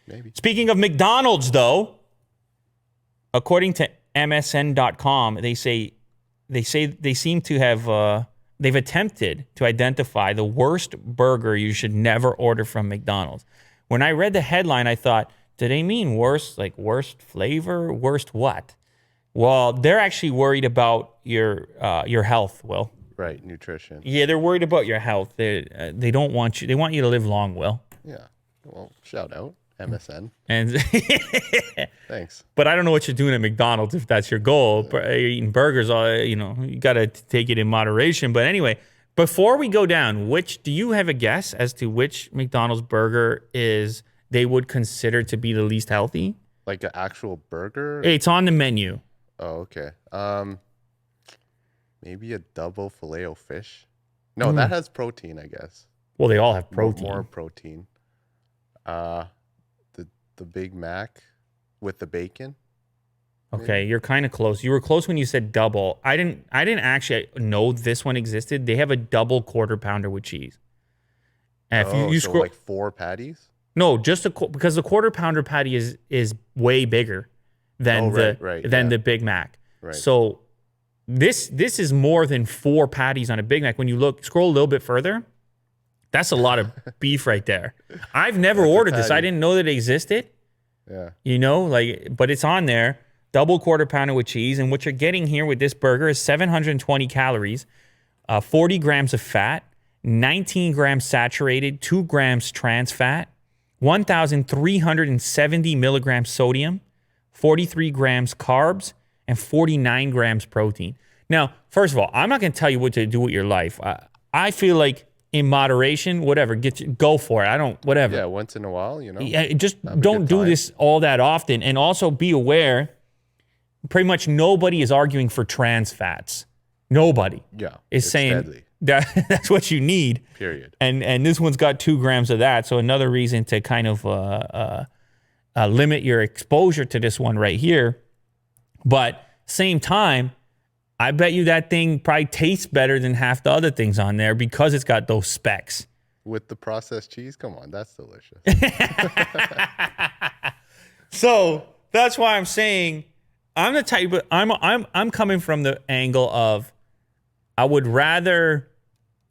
Maybe. Speaking of McDonald's, though, according to MSN.com, they seem to have they've attempted to identify the worst burger you should never order from McDonald's. When I read the headline, I thought, do they mean worst, like worst flavor, worst what? Well, they're actually worried about your health, Will. Right, nutrition. Yeah, they're worried about your health. They don't want you. They want you to live long, Will. Yeah. Well, shout out MSN. And Thanks. But I don't know what you're doing at McDonald's if that's your goal. You're eating burgers, you got to take it in moderation. But anyway, before we go down, do you have a guess as to which McDonald's burger they would consider to be the least healthy? Like an actual burger? It's on the menu. Oh, okay. Maybe a double filet-o-fish. No, that has protein, I guess. Well, they all have protein. More protein. The Big Mac with the bacon. Okay, you're kind of close. You were close when you said double. I didn't actually know this one existed. They have a double quarter pounder with cheese. And if you scroll, like 4 patties? No, just because the quarter pounder patty is way bigger than the Big Mac. Right. So this is more than 4 patties on a Big Mac. When you scroll a little bit further, that's a lot of beef right there. I've never ordered this. I didn't know that it existed. Yeah. But it's on there. Double quarter pounder with cheese. And what you're getting here with this burger is 720 calories, 40 grams of fat, 19 grams saturated, 2 grams trans fat, 1,370 milligrams sodium, 43 grams carbs, and 49 grams protein. Now, first of all, I'm not going to tell you what to do with your life. I feel like in moderation, whatever, go for it. Whatever. Yeah, once in a while, Yeah, just don't do this all that often. And also be aware, pretty much nobody is arguing for trans fats. Nobody is saying deadly. That's what you need. Period. And this one's got 2 grams of that. So another reason to kind of limit your exposure to this one right here. But same time, I bet you that thing probably tastes better than half the other things on there because it's got those specs. With the processed cheese? Come on, that's delicious. So that's why I'm saying I'm the type of I'm coming from the angle of I would rather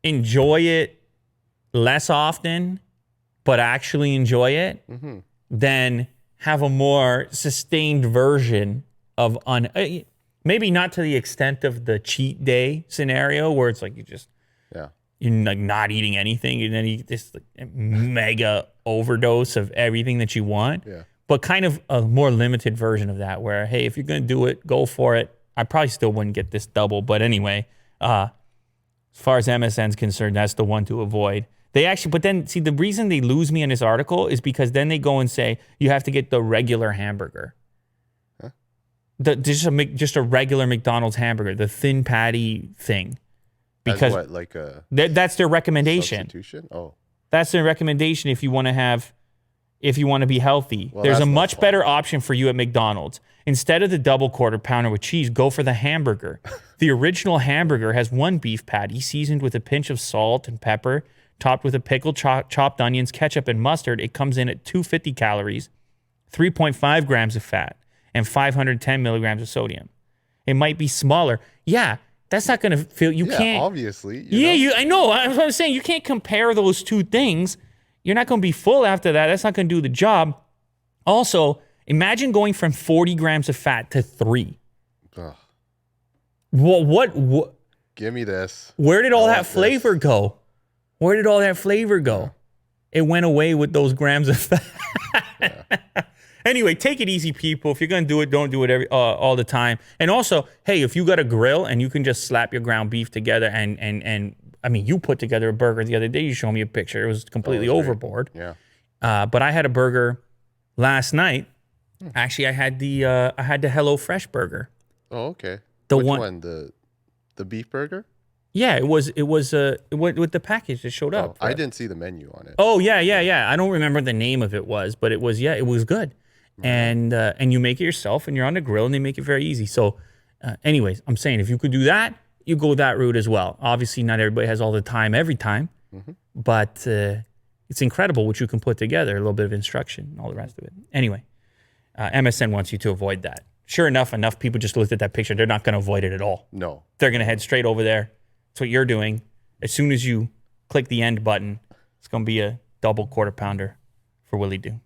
enjoy it less often, but actually enjoy it than have a more sustained version of maybe not to the extent of the cheat day scenario where it's like you're like not eating anything and then you get this like mega overdose of everything that you want. Yeah. But kind of a more limited version of that where, hey, if you're going to do it, go for it. I probably still wouldn't get this double. But anyway, as far as MSN's concerned, that's the one to avoid. But then, see, the reason they lose me in this article is because then they go and say, you have to get the regular hamburger. Huh? Just a regular McDonald's hamburger, the thin patty thing. Because what, like a that's their recommendation. Substitution? Oh. That's their recommendation if you want to be healthy. Well, there's a much better option for you at McDonald's. Instead of the double quarter pounder with cheese, go for the hamburger. The original hamburger has 1 beef patty seasoned with a pinch of salt and pepper, topped with a pickled chopped onions, ketchup, and mustard. It comes in at 250 calories, 3.5 grams of fat, and 510 milligrams of sodium. It might be smaller. Yeah, that's not going to feel... You can't... obviously. I know. That's what I'm saying. You can't compare those two things. You're not going to be full after that. That's not going to do the job. Also, imagine going from 40 grams of fat to 3. Ugh. What? Give me this. Where did all that flavor go? Where did all that flavor go? Yeah. It went away with those grams of fat. Yeah. Anyway, take it easy, people. If you're going to do it, don't do it all the time. And also, hey, if you got a grill and you can just slap your ground beef together and I mean, you put together a burger the other day. You showed me a picture. It was completely overboard. Yeah. But I had a burger last night. Actually, I had the HelloFresh burger. Oh, okay. Which one? The beef burger? Yeah, it was with the package that showed up. I didn't see the menu on it. Oh, yeah. I don't remember the name of it but it was good. And you make it yourself and you're on the grill and they make it very easy. So anyways, I'm saying if you could do that, you go that route as well. Obviously, not everybody has all the time every time, but It's incredible what you can put together, a little bit of instruction and all the rest of it. Anyway, MSN wants you to avoid that. Sure enough people just looked at that picture. They're not going to avoid it at all. No. They're going to head straight over there. That's what you're doing. As soon as you click the end button, it's going to be a double quarter pounder for Willie Doo.